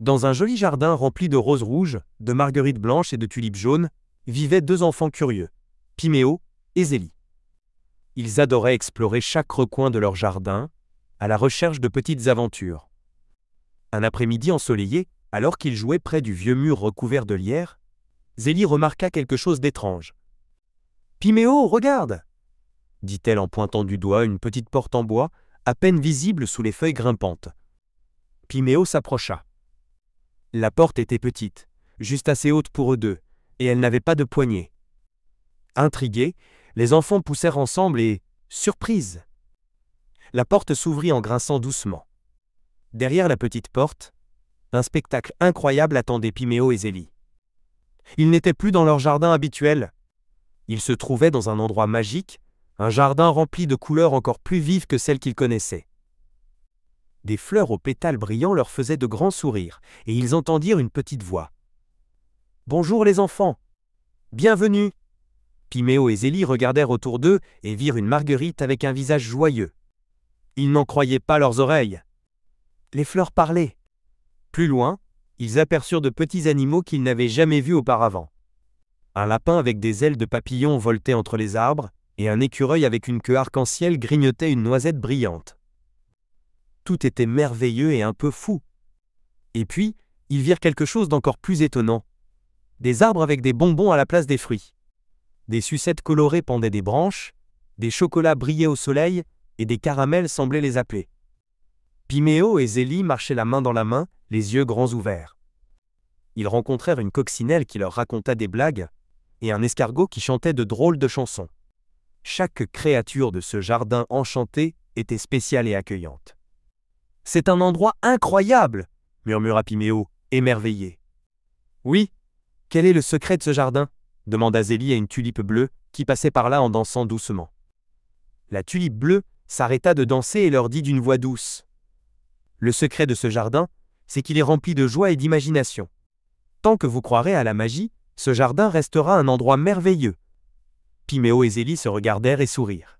Dans un joli jardin rempli de roses rouges, de marguerites blanches et de tulipes jaunes, vivaient deux enfants curieux, Piméo et Zélie. Ils adoraient explorer chaque recoin de leur jardin, à la recherche de petites aventures. Un après-midi ensoleillé, alors qu'ils jouaient près du vieux mur recouvert de lierre, Zélie remarqua quelque chose d'étrange. « Piméo, regarde !» dit-elle en pointant du doigt une petite porte en bois, à peine visible sous les feuilles grimpantes. Piméo s'approcha. La porte était petite, juste assez haute pour eux deux, et elle n'avait pas de poignée. Intrigués, les enfants poussèrent ensemble et, surprise! La porte s'ouvrit en grinçant doucement. Derrière la petite porte, un spectacle incroyable attendait Piméo et Zélie. Ils n'étaient plus dans leur jardin habituel. Ils se trouvaient dans un endroit magique, un jardin rempli de couleurs encore plus vives que celles qu'ils connaissaient. Des fleurs aux pétales brillants leur faisaient de grands sourires, et ils entendirent une petite voix. « Bonjour les enfants ! Bienvenue !» Piméo et Zélie regardèrent autour d'eux et virent une marguerite avec un visage joyeux. Ils n'en croyaient pas leurs oreilles. Les fleurs parlaient. Plus loin, ils aperçurent de petits animaux qu'ils n'avaient jamais vus auparavant. Un lapin avec des ailes de papillon voltait entre les arbres, et un écureuil avec une queue arc-en-ciel grignotait une noisette brillante. Tout était merveilleux et un peu fou. Et puis, ils virent quelque chose d'encore plus étonnant. Des arbres avec des bonbons à la place des fruits. Des sucettes colorées pendaient des branches, des chocolats brillaient au soleil, et des caramels semblaient les appeler. Piméo et Zélie marchaient la main dans la main, les yeux grands ouverts. Ils rencontrèrent une coccinelle qui leur raconta des blagues, et un escargot qui chantait de drôles de chansons. Chaque créature de ce jardin enchanté était spéciale et accueillante. « C'est un endroit incroyable !» murmura Piméo, émerveillé. « Oui, quel est le secret de ce jardin ?» demanda Zélie à une tulipe bleue qui passait par là en dansant doucement. La tulipe bleue s'arrêta de danser et leur dit d'une voix douce. « Le secret de ce jardin, c'est qu'il est rempli de joie et d'imagination. Tant que vous croirez à la magie, ce jardin restera un endroit merveilleux. » Piméo et Zélie se regardèrent et sourirent.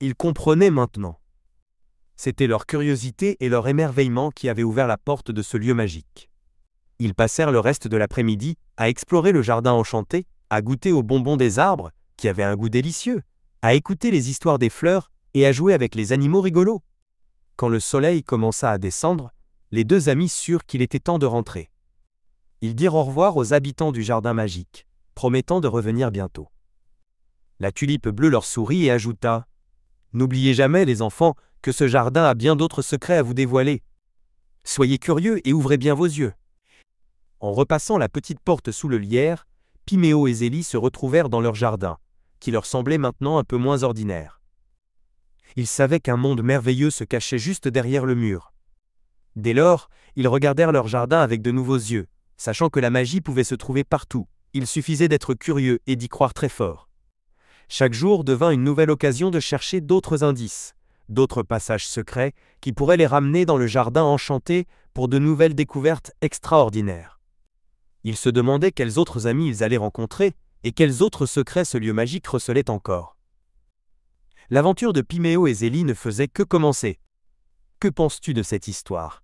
Ils comprenaient maintenant. C'était leur curiosité et leur émerveillement qui avaient ouvert la porte de ce lieu magique. Ils passèrent le reste de l'après-midi à explorer le jardin enchanté, à goûter aux bonbons des arbres, qui avaient un goût délicieux, à écouter les histoires des fleurs et à jouer avec les animaux rigolos. Quand le soleil commença à descendre, les deux amis surent qu'il était temps de rentrer. Ils dirent au revoir aux habitants du jardin magique, promettant de revenir bientôt. La tulipe bleue leur sourit et ajouta « N'oubliez jamais, les enfants, que ce jardin a bien d'autres secrets à vous dévoiler. Soyez curieux et ouvrez bien vos yeux. » En repassant la petite porte sous le lierre, Piméo et Zélie se retrouvèrent dans leur jardin, qui leur semblait maintenant un peu moins ordinaire. Ils savaient qu'un monde merveilleux se cachait juste derrière le mur. Dès lors, ils regardèrent leur jardin avec de nouveaux yeux, sachant que la magie pouvait se trouver partout. Il suffisait d'être curieux et d'y croire très fort. Chaque jour devint une nouvelle occasion de chercher d'autres indices, d'autres passages secrets qui pourraient les ramener dans le jardin enchanté pour de nouvelles découvertes extraordinaires. Ils se demandaient quels autres amis ils allaient rencontrer et quels autres secrets ce lieu magique recelait encore. L'aventure de Piméo et Zélie ne faisait que commencer. Que penses-tu de cette histoire ?